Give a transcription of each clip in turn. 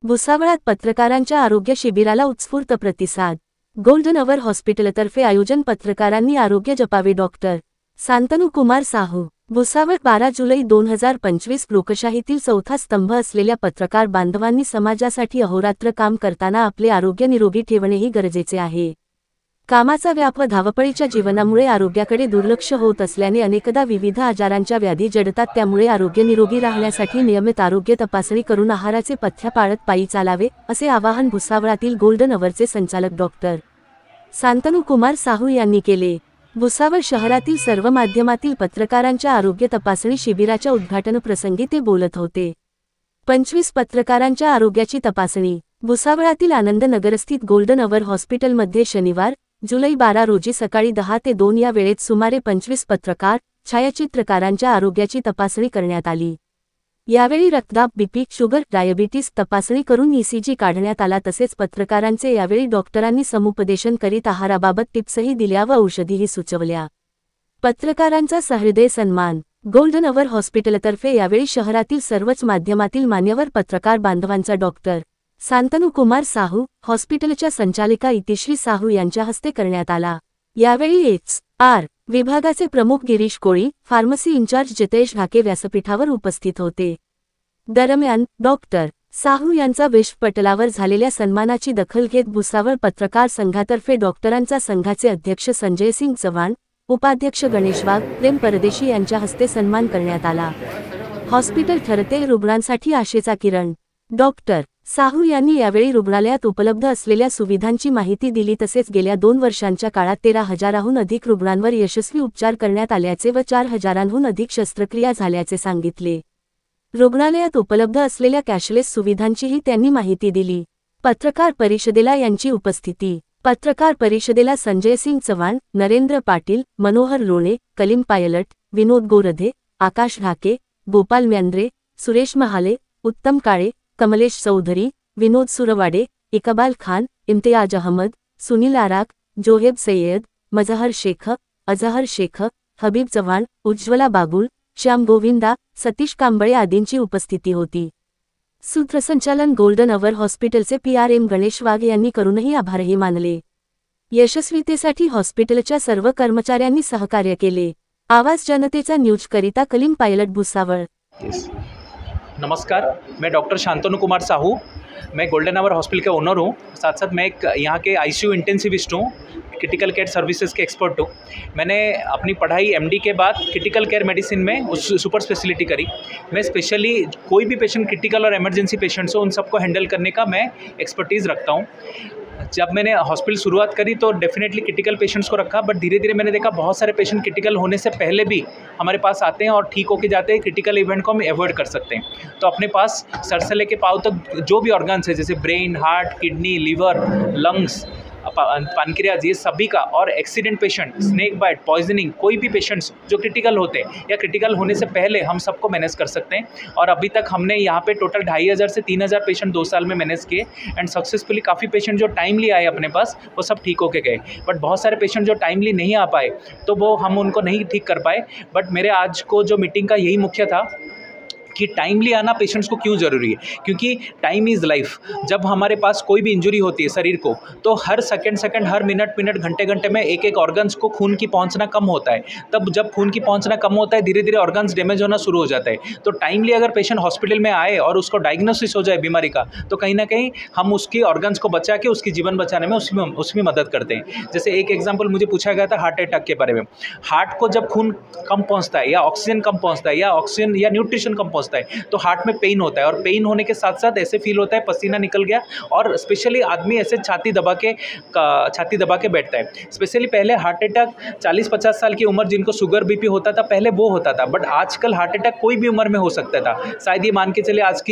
भुसावळात पत्रकारांच्या आरोग्य शिबिराला उत्स्फूर्त प्रतिसाद। गोल्डन अवर हॉस्पिटलतर्फे आयोजन। पत्रकारांनी आरोग्य जपावे। डॉक्टर शांतनु कुमार साहू। भुसावळ 12 जुलै 2025। लोकशाहीतील चौथा स्तंभ असलेल्या पत्रकार बांधवांनी समाजासाठी अहोरात्र काम करताना आपले आरोग्य निरोगी ठेवणेही गरजेचे आहे। कामाचा व्याप व धावपळीच्या जीवनामुळे आरोग्याकडे दुर्लक्ष होत असल्याने अनेकदा विविध आजारांच्या व्याधी जडतात। त्यामुळे आरोग्य निरोगी राहण्यासाठी नियमित आरोग्य तपासणी करून आहाराचे पथ्य पाळत पायी चालावे, असे आवाहन भुसावळातील गोल्डन अवरचे संचालक डॉक्टर शांतनु कुमार साहू यांनी केले। भुसावळ शहरातील सर्व माध्यमातील पत्रकारांच्या आरोग्य तपासणी शिबिराच्या उद्घाटन प्रसंगी ते बोलत होते। 25 पत्रकारांच्या आरोग्याची तपासणी। भुसावळातील आनंद नगरस्थित गोल्डन अवर हॉस्पिटलमध्ये शनिवार जुलै 12 रोजी सकाळी 10 ते 2 या वेळेत सुमारे 25 पत्रकार छायाचित्रकारांच्या आरोग्याची तपासणी करण्यात आली। यावेळी रक्तदाब, बीपी, शुगर, डायबिटीस तपासणी करून ईसीजी काढण्यात आला। तसेच पत्रकारांचे यावेळी डॉक्टरांनी समुपदेशन करीत आहाराबाबत टिप्सही दिल्या व औषधीही सुचवल्या। पत्रकारांचा सहृदय सन्मान। गोल्डन अवर हॉस्पिटलतर्फे यावेळी शहरातील सर्वच माध्यमातील मान्यवर पत्रकार बांधवांचा डॉक्टर शांतनु कुमार साहू, हॉस्पिटलच्या संचालिका इतिश्री साहू यांच्या हस्ते करण्यात आला। यावेळी एच.आर. विभागाचे प्रमुख गिरीश कोळी, फार्मसी इंचार्ज जितेश ढाके व्यासपीठावर उपस्थित होते। दरम्यान डॉक्टर साहू यांचा विश्वपटलावर झालेल्या सन्मानाची दखल घेत भुसावळ पत्रकार संघातर्फे डॉक्टरांचा संघाचे अध्यक्ष संजय सिंग चव्हाण, उपाध्यक्ष गणेश वाघ, प्रेम परदेशी यांच्या हस्ते सन्मान करण्यात आला। हॉस्पिटल ठरते रुग्णांसाठी आशेचा किरण। डॉक्टर साहू यांनी यावेळी रुग्णालयात उपलब्ध असलेल्या सुविधांची माहिती दिली। तसेच गेल्या 2 वर्षांच्या काळात 13,000हून अधिक रुग्णांवर यशस्वी उपचार करण्यात आल्याचे व 4,000हून अधिक शस्त्रक्रिया झाल्याचे सांगितले। रुग्णालयात उपलब्ध असलेल्या कॅशलेस सुविधांचीही त्यांनी माहिती दिली। पत्रकार परिषदेला यांची उपस्थिती। पत्रकार परिषदेला संजय सिंग चव्हाण, नरेंद्र पाटील, मनोहर लोणे, कलीम पायलट, विनोद गोरधे, आकाश ढाके, गोपाल म्यांद्रे, सुरेश महाले, उत्तम काळे, कमलेश चौधरी, विनोद सुरवाडे, इकबाल खान, इम्तियाज अहमद, सुनील आराक, जोहेब सय्यद, मजहर शेख, अजहर शेख, हबीब चव्हाण, उज्ज्वला बागुल, श्याम गोविंदा, सतीश कांबळे आदींची उपस्थिती होती। सूत्रसंचालन गोल्डन अवर हॉस्पिटलचे PRM गणेश वाघ यांनी करूनही आभारही मानले। यशस्वीतेसाठी हॉस्पिटलच्या सर्व कर्मचाऱ्यांनी सहकार्य केले। आवाज जनतेचा न्यूज करिता कलीम पायलट, भुसावळ। नमस्कार, मैं डॉक्टर शांतनु कुमार साहू, मैं गोल्डन आवर हॉस्पिटल के ओनर हूँ। साथ साथ मैं एक यहाँ के ICU इंटेंसिविस्ट हूँ, क्रिटिकल केयर सर्विसेज के एक्सपर्ट हूँ। मैंने अपनी पढ़ाई MD के बाद क्रिटिकल केयर मेडिसिन में उस सुपर स्पेशलिटी करी। मैं स्पेशली कोई भी पेशेंट क्रिटिकल और इमरजेंसी पेशेंट्स हो, उन सबको हैंडल करने का मैं एक्सपर्टीज़ रखता हूँ। जब मैंने हॉस्पिटल शुरुआत करी तो डेफिनेटली क्रिटिकल पेशेंट्स को रखा, बट धीरे धीरे मैंने देखा बहुत सारे पेशेंट क्रिटिकल होने से पहले भी हमारे पास आते हैं और ठीक होके जाते हैं। क्रिटिकल इवेंट को हम अवॉइड कर सकते हैं। तो अपने पास सर से लेके पाँव तक जो भी ऑर्गन्स है, जैसे brain, heart, kidney, liver, lungs, pancreas, ये सभी का, और accident patient, snake bite, poisoning, कोई भी पेशेंट्स जो क्रिटिकल होते हैं या क्रिटिकल होने से पहले हम सबको मैनेज कर सकते हैं। और अभी तक हमने यहाँ पे टोटल 2,500 से 3,000 पेशेंट 2 साल में मैनेज किए एंड सक्सेसफुली काफ़ी पेशेंट जो टाइमली आए अपने पास वो सब ठीक होके गए। बट बहुत सारे पेशेंट जो टाइमली नहीं आ पाए तो वो हम उनको नहीं ठीक कर पाए। बट मेरे आज को जो मीटिंग का यही मुख्य था कि टाइमली आना पेशेंट्स को क्यों ज़रूरी है, क्योंकि टाइम इज़ लाइफ। जब हमारे पास कोई भी इंजरी होती है शरीर को, तो हर सेकंड, हर मिनट, घंटे में एक ऑर्गन्स को खून की पहुंचना कम होता है। तब जब खून की पहुंचना कम होता है, धीरे धीरे ऑर्गन्स डैमेज होना शुरू हो जाता है। तो टाइमली अगर पेशेंट हॉस्पिटल में आए और उसको डायग्नोसिस हो जाए बीमारी का, तो कहीं ना कहीं हम उसकी ऑर्गन्स को बचा के उसकी जीवन बचाने में उसमें मदद करते हैं। जैसे एक एग्जाम्पल मुझे पूछा गया था हार्ट अटैक के बारे में। हार्ट को जब खून कम पहुँचता है या ऑक्सीजन कम पहुँचता है या ऑक्सीजन या न्यूट्रिशन कम पहुँचता है, तो हार्ट में पेन होता है। और पेन होने के साथ साथ ऐसे फील होता है पसीना निकल गया, और स्पेशली आदमी ऐसे छाती दबा के बैठता है। स्पेशली पहले हार्ट अटैक 40-50 साल की उम्र जिनको शुगर बीपी होता था पहले वो होता था, बट आजकल हार्ट अटैक कोई भी उम्र में हो सकता था। शायद ये मान के चले आज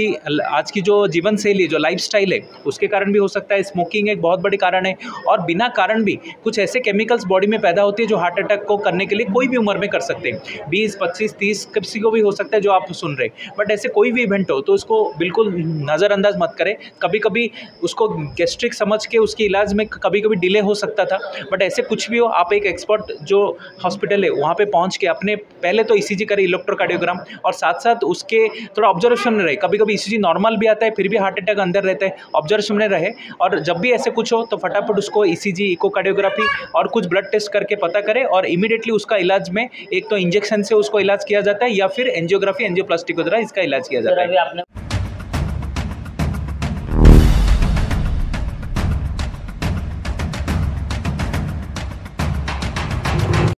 की जो जीवन शैली, जो लाइफस्टाइल है, उसके कारण भी हो सकता है। स्मोकिंग एक बहुत बड़ी कारण है, और बिना कारण भी कुछ ऐसे केमिकल्स बॉडी में पैदा होती है जो हार्ट अटैक को करने के लिए कोई भी उम्र में कर सकते हैं। 20, 25, 30 किसी को भी हो सकता है जो आप सुन रहे। बट ऐसे कोई भी इवेंट हो तो उसको बिल्कुल नज़रअंदाज मत करें। कभी कभी उसको गैस्ट्रिक समझ के उसके इलाज में कभी कभी डिले हो सकता था, बट ऐसे कुछ भी हो आप एक एक्सपर्ट जो हॉस्पिटल है वहाँ पे पहुँच के अपने पहले तो ईसीजी करें, इलेक्ट्रोकार्डियोग्राम, और साथ साथ उसके थोड़ा ऑब्जर्वेशन में रहे। कभी कभी ईसीजी नॉर्मल भी आता है फिर भी हार्ट अटैक अंदर रहता है, ऑब्जर्वेशन में रहे। और जब भी ऐसे कुछ हो तो फटाफट उसको ईसीजी, इकोकार्डियोग्राफी और कुछ ब्लड टेस्ट करके पता करें, और इमीडिएटली उसका इलाज में एक तो इंजेक्शन से उसको इलाज किया जाता है या फिर एंजियोग्राफी, एंजियोप्लास्टी के द्वारा इसका इलाज किया जाता है।